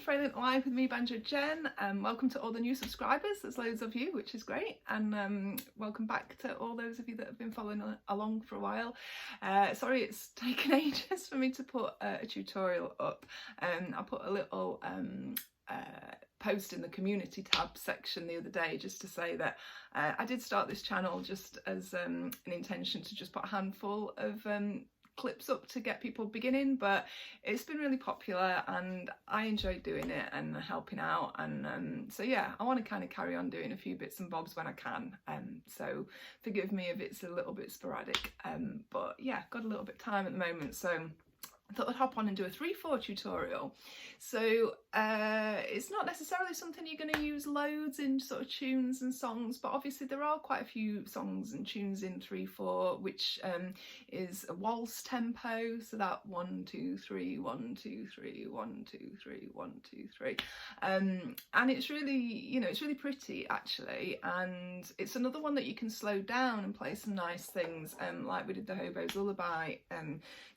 to Frailing Live with me, Banjo Jen. Welcome to all the new subscribers. There's loads of you, which is great, and welcome back to all those of you that have been following along for a while. Sorry it's taken ages for me to put a tutorial up. I put a little post in the community tab section the other day just to say that I did start this channel just as an intention to just put a handful of clips up to get people beginning, but it's been really popular and I enjoy doing it and helping out, and so yeah, I want to kind of carry on doing a few bits and bobs when I can, so forgive me if it's a little bit sporadic, but yeah, got a little bit of time at the moment, so I thought I'd hop on and do a 3/4 tutorial. So it's not necessarily something you're going to use loads in sort of tunes and songs, but obviously there are quite a few songs and tunes in 3/4, which is a waltz tempo, so that 1 2 3 1 2 3 1 2 3 1 2 3, and it's really, you know, it's really pretty actually, and it's another one that you can slow down and play some nice things, like we did the Hobo's Lullaby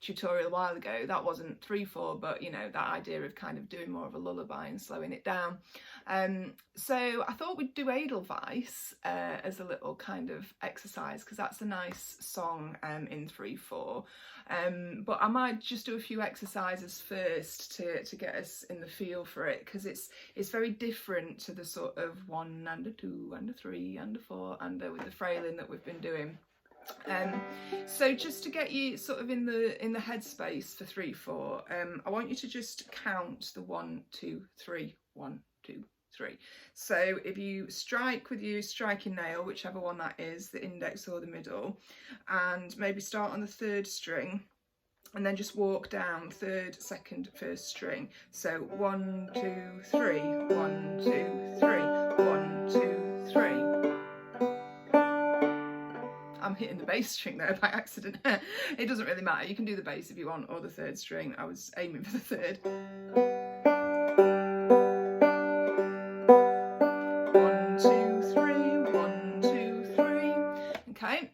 tutorial a while ago. That wasn't 3/4, but you know, that idea of kind of doing more of a lullaby and slowing it down. So I thought we'd do Edelweiss as a little kind of exercise, because that's a nice song in 3/4. But I might just do a few exercises first to get us in the feel for it, because it's very different to the sort of 1 and a 2 and a 3 and a 4 and with the Frailing that we've been doing. So just to get you sort of in the headspace for 3/4, I want you to just count the 1 2 3 1 2 3. So if you strike with your striking nail, whichever one that is, the index or the middle, and maybe start on the 3rd string and then just walk down 3rd, 2nd, 1st string. So 1 2 3 1 2 3 1 2 3. I'm hitting the bass string there by accident. It doesn't really matter, you can do the bass if you want, or the 3rd string. I was aiming for the 3rd. 1 2 3 1 2 3. Okay,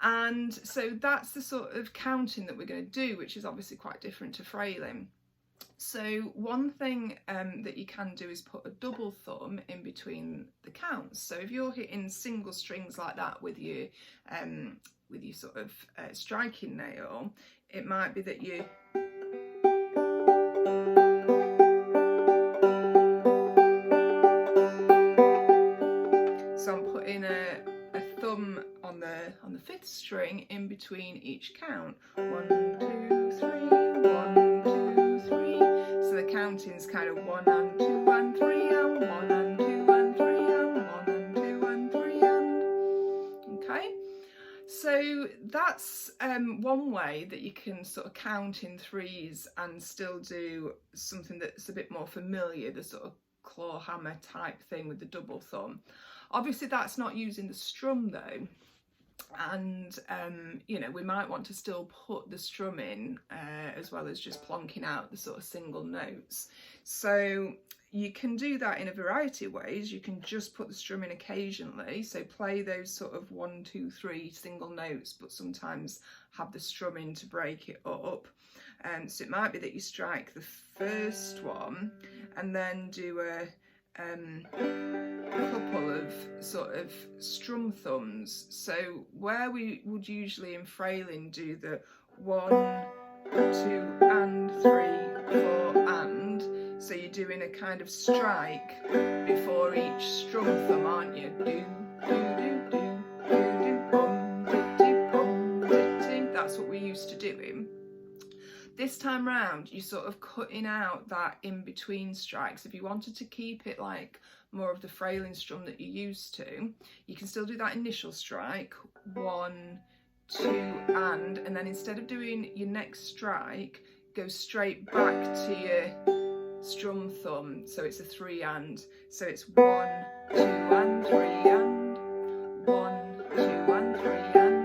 and so that's the sort of counting that we're going to do, which is obviously quite different to Frailing. So one thing that you can do is put a double thumb in between the counts. So if you're hitting single strings like that with your sort of striking nail, it might be that you I'm putting a thumb on the 5th string in between each count. 1 2 3 1 2 3. So the counting's kind of 1 and 2 and 3 and 1 and 2 and 3 and 1 and 2 and 3 and. Okay, so that's one way that you can sort of count in threes and still do something that's a bit more familiar, the sort of clawhammer type thing with the double thumb. Obviously that's not using the strum though, and you know, we might want to still put the strum in as well as just plonking out the sort of single notes. So you can do that in a variety of ways. You can just put the strum in occasionally, so play those sort of 1 2 3 single notes, but sometimes have the strum in to break it up. So it might be that you strike the 1st one and then do a couple of sort of strum thumbs. So where we would usually in Frailing do the 1 2 and 3 4 and, so you're doing a kind of strike before each strum thumb, aren't you? Do do do do do do bum ditty bum ditty. That's what we used to do. This time round, you're sort of cutting out that in-between strikes. If you wanted to keep it like more of the Frailing strum that you're used to, you can still do that initial strike, 1 2 and then instead of doing your next strike, go straight back to your strum thumb, so it's a 3 and, so it's 1 2 and 3 and 1 2 and 3 and.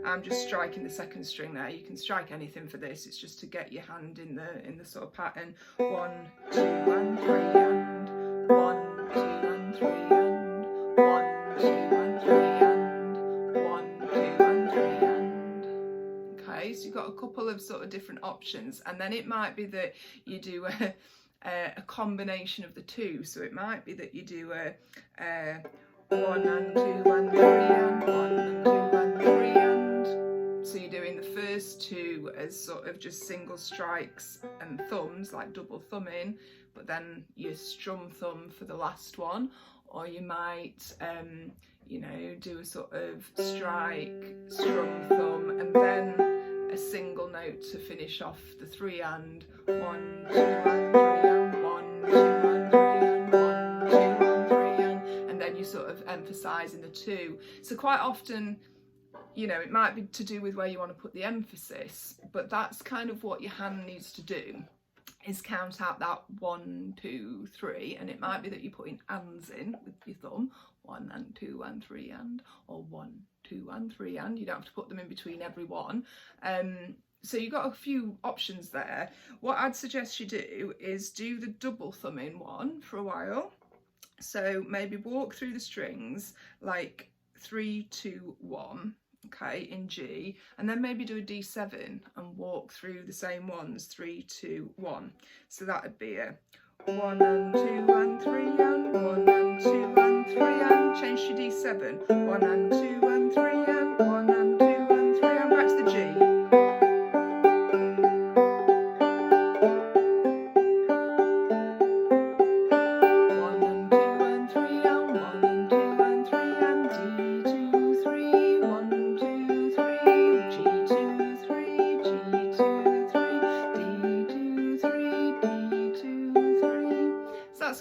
I'm just striking the 2nd string there. You can strike anything for this, it's just to get your hand in the sort of pattern. 1 2 and 3 and 1 2 and 3 and 1 2 and 3 and 1 2 and 3 and. Okay, so you've got a couple of sort of different options, and then it might be that you do a combination of the two. So it might be that you do a 1 and 2 and 3 and 1 and 2 and 3 and. So you're doing the first two as sort of just single strikes and thumbs, like double thumbing, but then you strum thumb for the last one. Or you might, you know, do a sort of strike, strum thumb, and then a single note to finish off the 3 and 1, 2 and 3 and 1, 2 and 3 and 1, 2 and 3 and then you sort of emphasising the 2. So quite often, you know, it might be to do with where you want to put the emphasis, but that's kind of what your hand needs to do, is count out that 1, 2, 3, and it might be that you're putting ands in with your thumb, 1 and 2 and 3 and, or 1, 2 and 3 and. You don't have to put them in between every one. So you've got a few options there. What I'd suggest you do is do the double thumbing one for a while. So maybe walk through the strings like 3, 2, 1. Okay, in G, and then maybe do a D7 and walk through the same ones, 3, 2, 1. So that would be a 1 and 2 and 3 and 1 and 2 and 3 and change to D7, 1 and 2 and 3 and 1 and 2 and 3 and back to the G.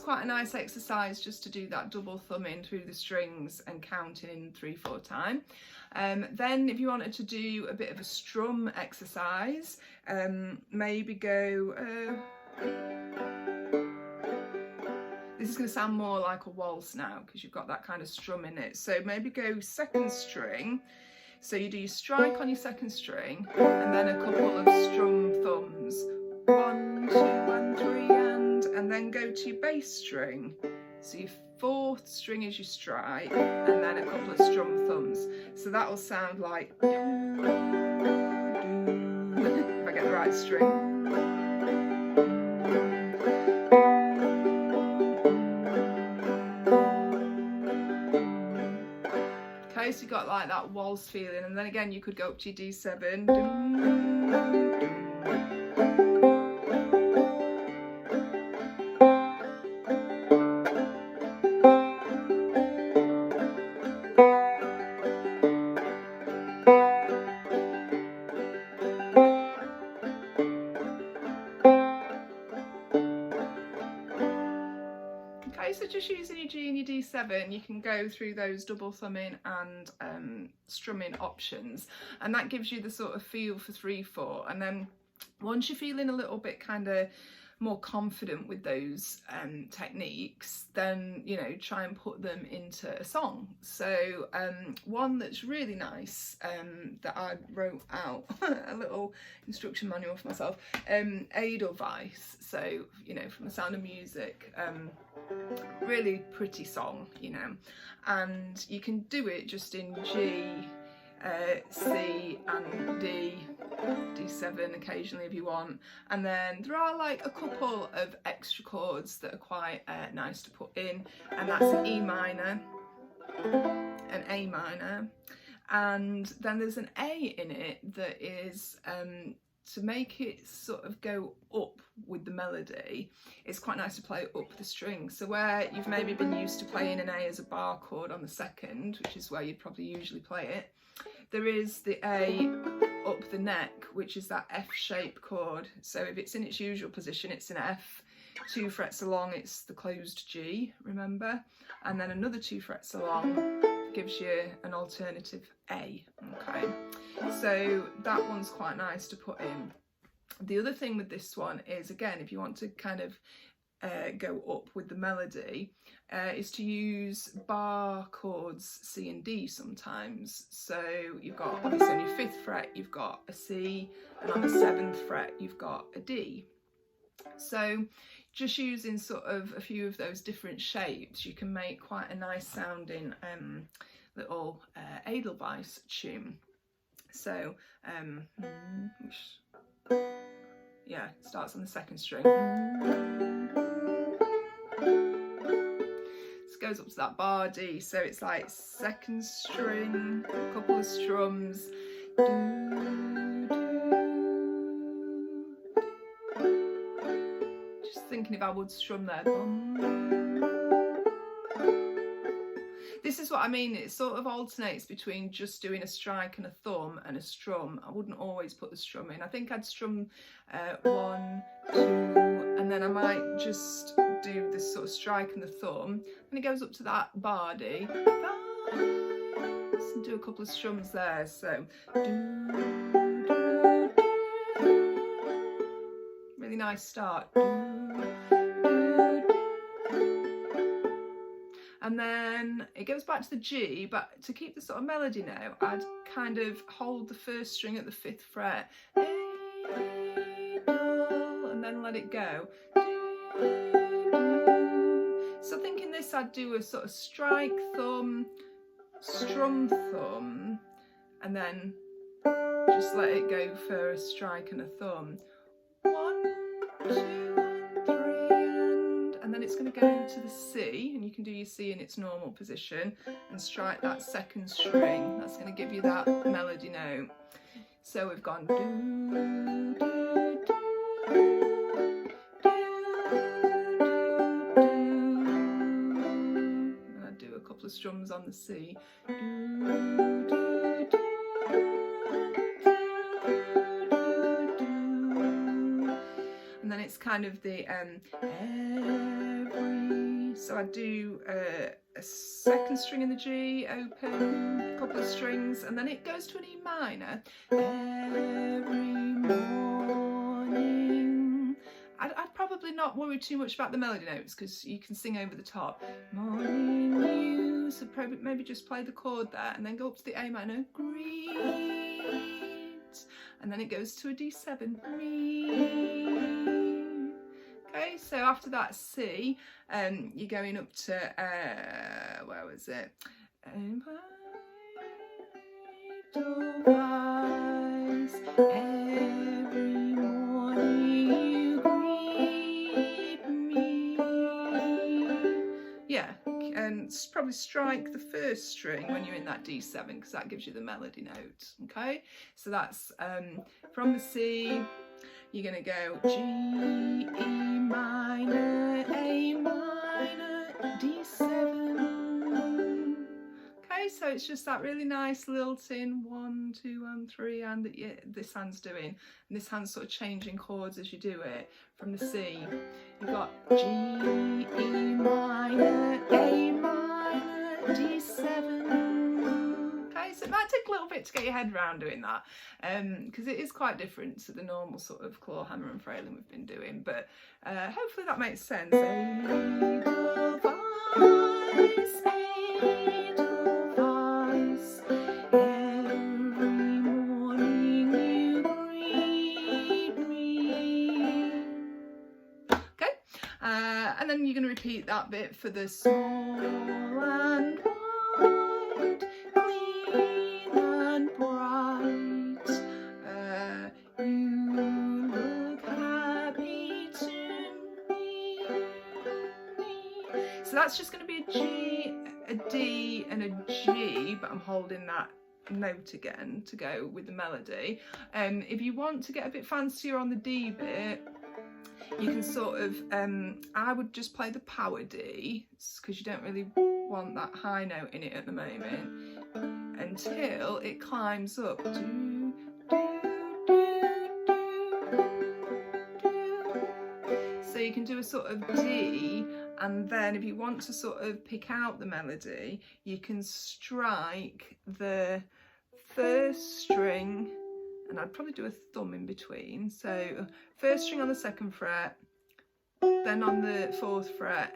Quite a nice exercise just to do that double thumbing through the strings and counting 3, 4 times. Then if you wanted to do a bit of a strum exercise, maybe go this is going to sound more like a waltz now because you've got that kind of strum in it, so maybe go second string. So you do your strike on your second string and then a couple of strum thumbs, 1, 2 and 3 and then go to your bass string. So your fourth string is your strike and then a couple of strum thumbs. So that will sound like if I get the right string. Okay, so you got like that waltz feeling, and then again you could go up to your D7. So just using your G and your D7, you can go through those double thumbing and strumming options, and that gives you the sort of feel for 3, 4. And then once you're feeling a little bit kind of more confident with those techniques, then, you know, try and put them into a song. So one that's really nice that I wrote out a little instruction manual for myself, Edelweiss. So, you know, from The Sound of Music, really pretty song, you know, and you can do it just in G, C and D, D7 occasionally if you want, and then there are like a couple of extra chords that are quite nice to put in, and that's an E minor, an A minor, and then there's an A in it that is to make it sort of go up with the melody. It's quite nice to play up the string. So where you've maybe been used to playing an A as a bar chord on the second, which is where you'd probably usually play it, there is the A up the neck, which is that F-shaped chord. So if it's in its usual position, it's an F. 2 frets along, it's the closed G, remember? And then another 2 frets along gives you an alternative A, okay? So that one's quite nice to put in. The other thing with this one is, again, if you want to kind of go up with the melody, is to use bar chords C and D sometimes. So you've got, obviously on your 5th fret you've got a C, and on the 7th fret you've got a D. So just using sort of a few of those different shapes, you can make quite a nice sounding little Edelweiss tune. So yeah, starts on the 2nd string. goes up to that bar D, so it's like second string, a couple of strums, just thinking if I would strum there. This is what I mean, it sort of alternates between just doing a strike and a thumb and a strum. I wouldn't always put the strum in. I think I'd strum 1, 2, and then I might just do this sort of strike and the thumb, and it goes up to that bar D, and do a couple of strums there. So really nice start. And then it goes back to the G, but to keep the sort of melody now, I'd kind of hold the first string at the 5th fret, and then let it go. So thinking this, I'd do a sort of strike thumb, strum thumb, and then just let it go for a strike and a thumb. 1, 2, and then it's going to go to the C, and you can do your C in its normal position and strike that second string. That's going to give you that melody note. So we've gone do, do, do, and I do a couple of strums on the C. And then it's kind of the every, so I do a second string in the G, open, a couple of strings, and then it goes to an E minor. Every morning. I'd probably not worry too much about the melody notes because you can sing over the top. Morning you, so maybe just play the chord there and then go up to the A minor, greet, and then it goes to a D7, okay, so after that C, you're going up to, where was it? Edelweiss, every morning you greet me. Yeah, and probably strike the first string when you're in that D7 because that gives you the melody note, okay? So that's from the C, you're going to go G, E minor, A minor, D7. Okay, so it's just that really nice lilting 1, 2 and 3 and that this hand's doing, and this hand's sort of changing chords as you do it. From the C, you've got G, E minor, A minor, D7. Okay, so it might take a little bit to get your head around doing that, because it is quite different to the normal sort of clawhammer and frailing we've been doing, but hopefully that makes sense. Edelweiss, Edelweiss, every morning you greet me. Okay, and then you're going to repeat that bit for the small and wide, clean and bright. You look happy to me. So that's just going to be a G, a D and a G, but I'm holding that note again to go with the melody. If you want to get a bit fancier on the D bit, you can sort of, I would just play the power D because you don't really want that high note in it at the moment until it climbs up. Do, do, do, do, do. So you can do a sort of D, and then if you want to sort of pick out the melody, you can strike the first string, and I'd probably do a thumb in between. So first string on the 2nd fret, then on the 4th fret,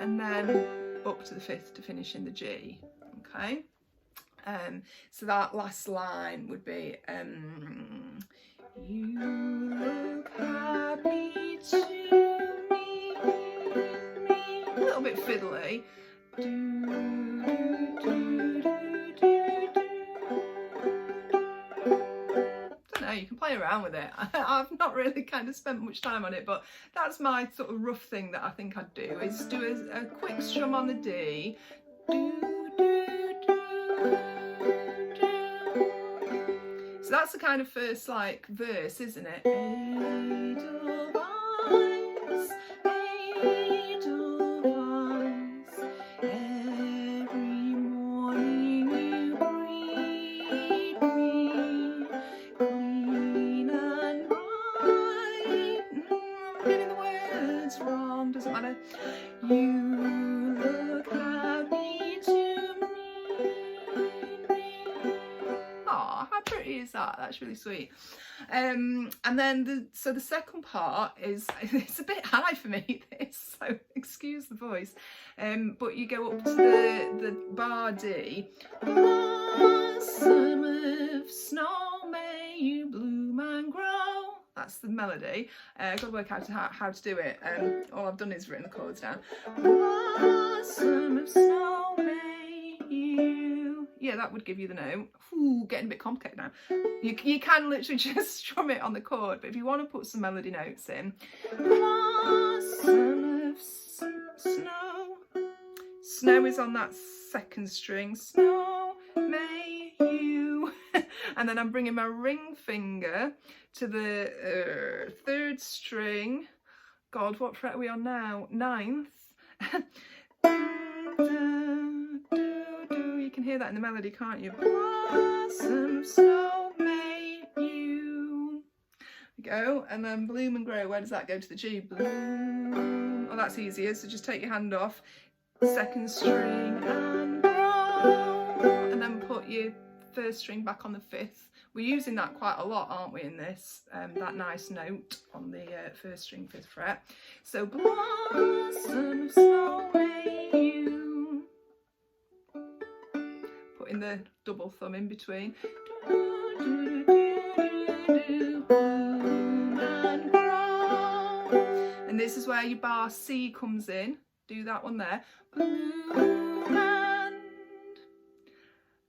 and then up to the 5th to finish in the G. Okay, so that last line would be you look happy to me, a little bit fiddly. Do, do, do, do, do, do. You can play around with it. I've not really kind of spent much time on it, but that's my sort of rough thing that I think I'd do, is do a quick strum on the D. Do, do, do, do. So that's the kind of first like verse, isn't it? Edelweiss, Edelweiss, every morning you greet me, clean and bright. I'm getting the words wrong, doesn't matter. You look happy to meet me. Oh, how pretty is that? That's really sweet. And then the second part is, it's a bit high for me, this, so excuse the voice. But you go up to the bar D. Blossom of snow, may you bloom and grow. That's the melody. I've got to work out how to do it. All I've done is written the chords down. Blossom of snow, may you. Yeah, that would give you the note. Ooh, getting a bit complicated now. You can literally just strum it on the chord, but if you want to put some melody notes in. Blossom of snow. Snow is on that second string. Snow, may you. And then I'm bringing my ring finger to the third string. God, what fret are we on now? 9th. You can hear that in the melody, can't you? Blossom of snow, may you. Go, and then bloom and grow. Where does that go? To the G. Bloom. Oh, that's easier. So just take your hand off. Second string and grow, and then put your first string back on the 5th. We're using that quite a lot, aren't we, in this? That nice note on the first string, 5th fret. So blossom of snow, may you. Putting the double thumb in between. And grow. And this is where your bar C comes in. Do that one there.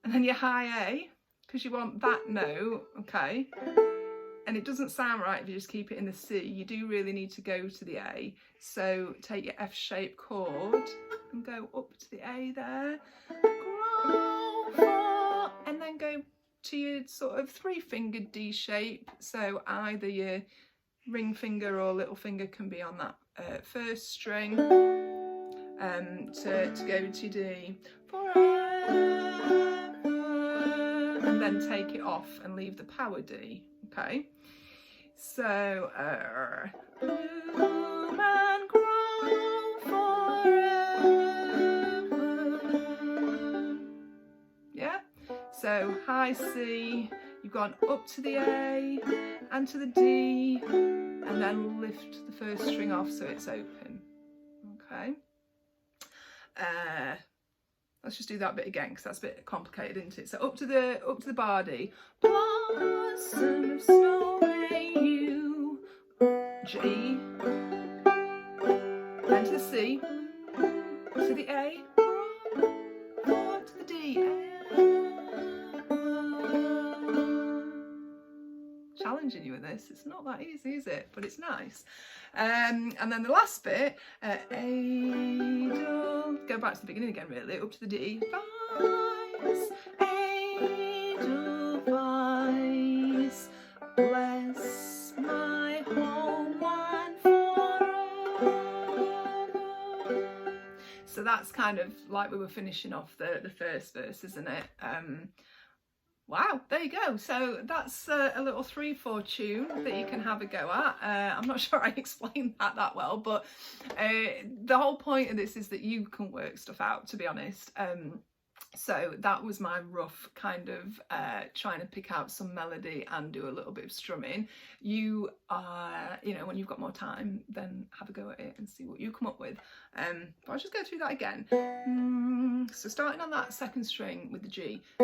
And then your high A, because you want that note, okay? And it doesn't sound right if you just keep it in the C. You do really need to go to the A. So take your F-shaped chord and go up to the A there. Grow, four, and then go to your sort of 3-fingered D shape. So either your ring finger or little finger can be on that first string. To go to D. Forever. And then take it off and leave the power D, okay? So, bloom and grow forever. Yeah? So, high C, you've gone up to the A and to the D, and then lift the first string off so it's open, okay? Let's just do that bit again because that's a bit complicated, isn't it? So up to the bar D. Blossom of snow, may you. G. Then to the C. To the A. To the D. Challenging you with this. It's not that easy, is it? But it's nice. And then the last bit, go back to the beginning again, really, up to the D. Edelweiss, Edelweiss, bless my homeland forever. So that's kind of like we were finishing off the first verse, isn't it? Wow, there you go. So that's a little 3/4 tune that you can have a go at. I'm not sure I explained that well, but the whole point of this is that you can work stuff out, to be honest. So that was my rough kind of trying to pick out some melody and do a little bit of strumming. You know, when you've got more time, then have a go at it and see what you come up with. But I'll just go through that again. So starting on that second string with the G. A,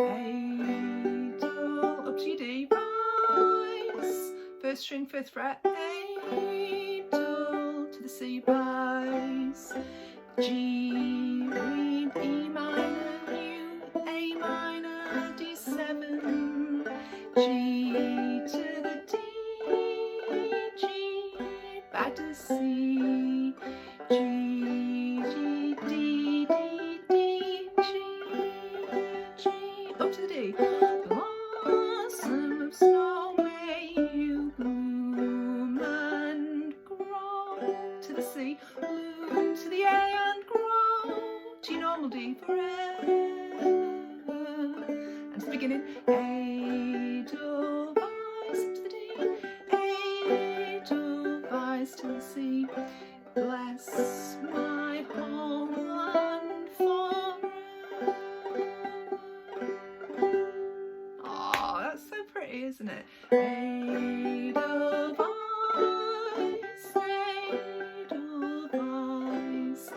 up to your D, rise. First string, 5th fret. A, to the C, rise. G, read, E minor, A minor, D7, G to the D, D forever. And to the beginning, Edelweiss to the D, Edelweiss to the C. Bless my homeland forever. Oh, that's so pretty, isn't it? Edelweiss, Edelweiss.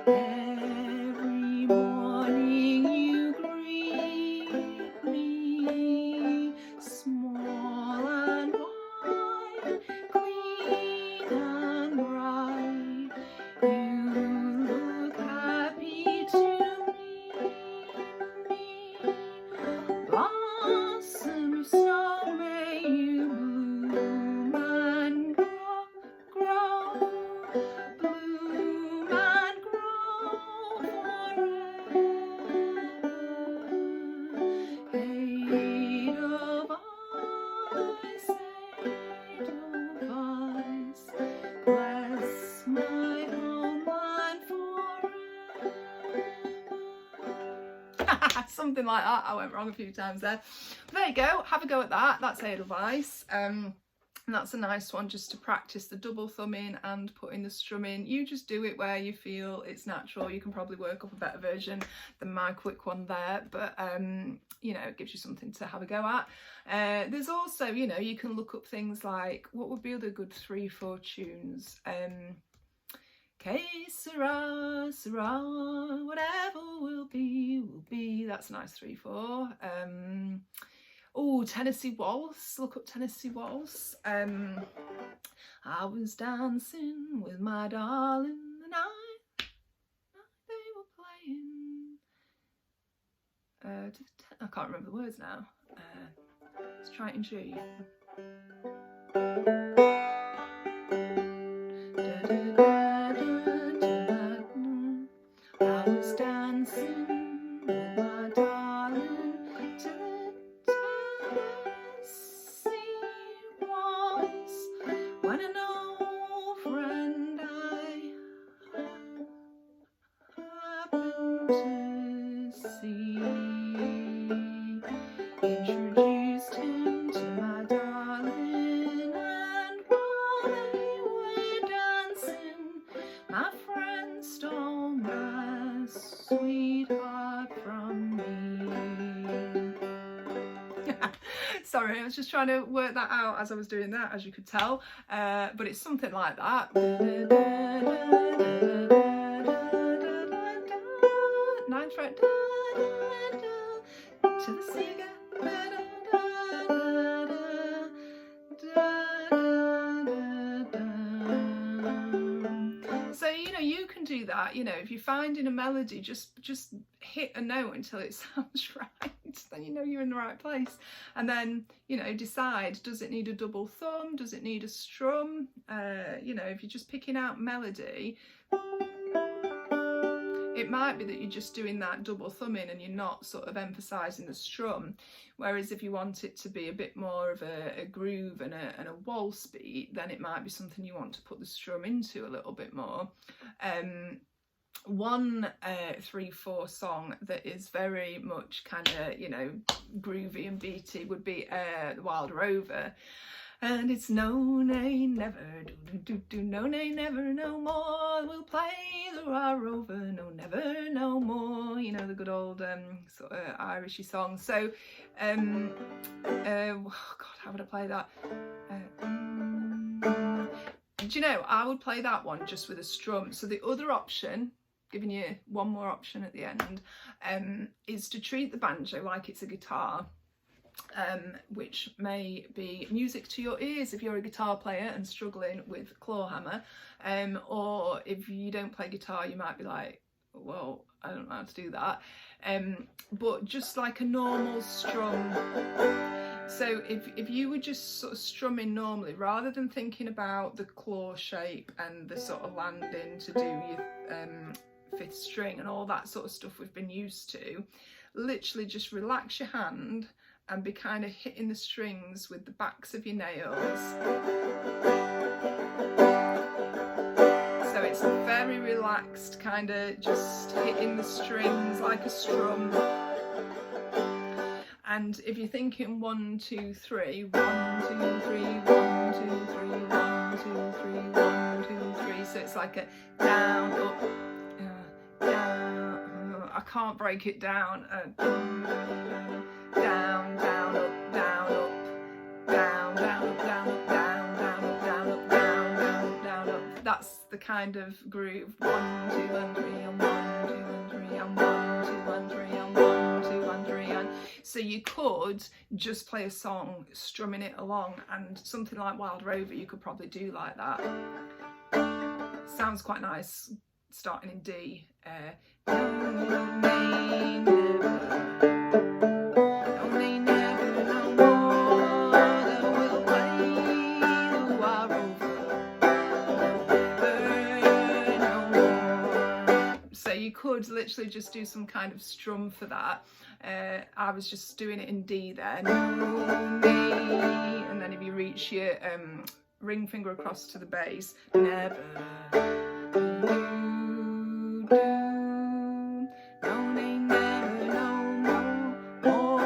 Every morning you greet me, small and white, clean and bright. You look happy to meet me. Blossom of snow, may you bloom and grow, bloom and grow forever. Edelweiss, Edelweiss, bless my homeland forever. Something like that. I went wrong a few times there. There you go. Have a go at that. That's Edelweiss. And that's a nice one just to practice the double thumbing and putting the strum in. You just do it where you feel it's natural. You can probably work up a better version than my quick one there, but you know, it gives you something to have a go at. There's also, you know, you can look up things like what would be other good 3/4 tunes. Que sera, sera, whatever will be, will be. That's a nice 3/4. Oh, Tennessee Waltz. Look up Tennessee Waltz. I was dancing with my darling the night they were playing. I can't remember the words now. Let's try it in G. I was dancing with my darling to the Tennessee Waltz when an old friend I happened to see introduced him to my darling, and while they were dancing, my friend stole my sweetheart from me. Sorry, I was just trying to work that out as I was doing that, as you could tell, but it's something like that. Ninth fret, to the C again. So, you know, you can do that. You know, if you're finding a melody, just hit a note until it sounds right, then you know you're in the right place. And then, you know, decide, does it need a double thumb? Does it need a strum? You know, if you're just picking out melody, it might be that you're just doing that double thumbing and you're not sort of emphasising the strum. Whereas if you want it to be a bit more of a groove and a waltz beat, then it might be something you want to put the strum into a little bit more. One 3/4 song that is very much kind of, you know, groovy and beaty would be the Wild Rover. And it's no, nay, never, do, no, nay, never, no more. We'll play the Rover, no, never, no more. You know, the good old sort of Irishy song. So, oh God, how would I play that? Do you know, I would play that one just with a strum. So the other option, giving you one more option at the end, is to treat the banjo like it's a guitar. Which may be music to your ears if you're a guitar player and struggling with clawhammer, or if you don't play guitar, you might be like, well, I don't know how to do that, but just like a normal strum. So if you were just sort of strumming normally, rather than thinking about the claw shape and the sort of landing to do your 5th string and all that sort of stuff we've been used to, literally just relax your hand and be kind of hitting the strings with the backs of your nails. So it's very very relaxed, kind of just hitting the strings like a strum. And if you're thinking 1, 2, 3, 1, 2, 3, 1, 2, 3, 1, 2, 3, 1, 2, 3, so it's like a down, up, down. I can't break it down. Down, down, up, down, up, down, down, up, down, up, down, down, up, down, up, down, down, up, down, up. That's the kind of groove. 1, 2, and 3, and 1, 2, and 3, and 1, 2, and 3, and 1, 2, and 3, and so you could just play a song strumming it along, and something like Wild Rover you could probably do like that. Sounds quite nice, starting in D. So you could literally just do some kind of strum for that. I was just doing it in D there, and then if you reach your ring finger across to the bass, never.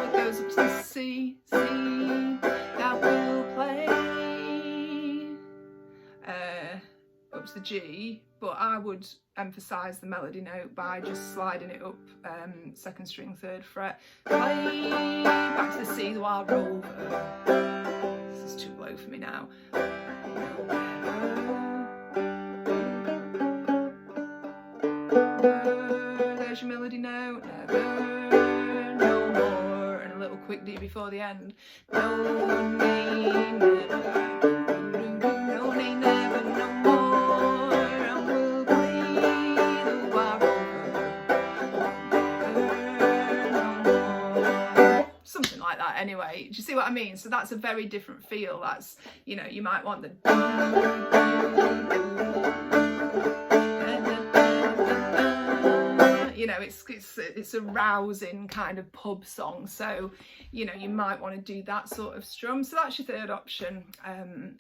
It goes up to the C, that will play, up to the G, but I would emphasise the melody note by just sliding it up, 2nd string, 3rd fret, play, back to the C, the Wild Rover. This is too low for me now. There's your melody note, never, no more, and a little quick D before the end. No, nay, never, no, nay, never, no more, and we'll play the Wild Rover. Something like that anyway. Do you see what I mean? So that's a very different feel. That's, you know, you might want the you know, it's a rousing kind of pub song, so you know you might want to do that sort of strum. So that's your 3rd option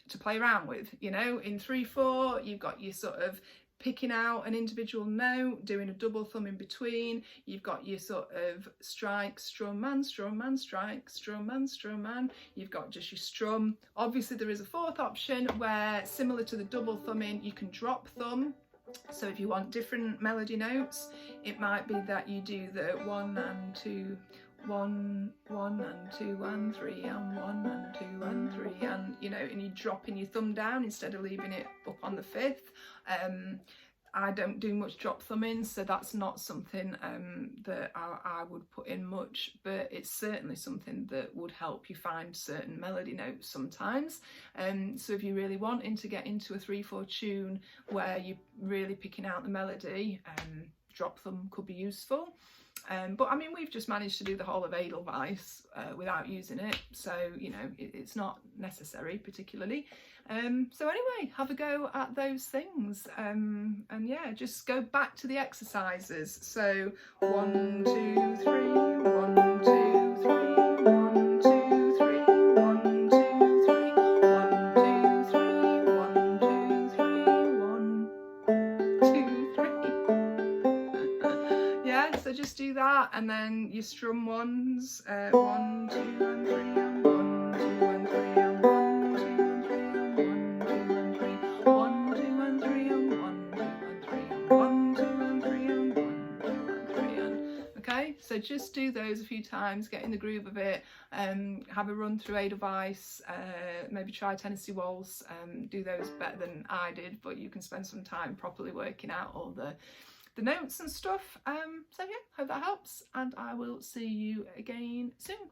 to play around with. You know, in 3/4 you've got your sort of picking out an individual note, doing a double thumb in between. You've got your sort of strike, strum man, strike, strum man. You've got just your strum. Obviously there is a 4th option where, similar to the double thumbing, you can drop thumb. So if you want different melody notes, it might be that you do the 1 and 2, 1, 1 and 2 and 3 and 1 and 2 and 3, and you know, and you're dropping your thumb down instead of leaving it up on the 5th. I don't do much drop thumbing, so that's not something that I would put in much, but it's certainly something that would help you find certain melody notes sometimes. So if you're really wanting to get into a 3/4 tune where you're really picking out the melody, drop thumb could be useful. But I mean, we've just managed to do the whole of Edelweiss without using it, so you know it's not necessary particularly. So anyway, have a go at those things, and yeah, just go back to the exercises. So 1, 2, 3, 1, 2, 3, 1, 2, 3, 1, 2, 3, 1, 2, 3, 1, 2, 3, 1, 2, 3. Yeah, so just do that, and then your strum ones, 1, 2 and 3 and 1, 2 and 3 and 1, 2 and 3 and 1, 2 and 3 and 1, 2 and 3 and 1, 2 and 3 and 1, 2 and 3 and okay, so just do those a few times, get in the groove of it, have a run through Edelweiss, maybe try Tennessee Waltz, do those better than I did, but you can spend some time properly working out all the notes and stuff. So yeah, hope that helps, and I will see you again soon.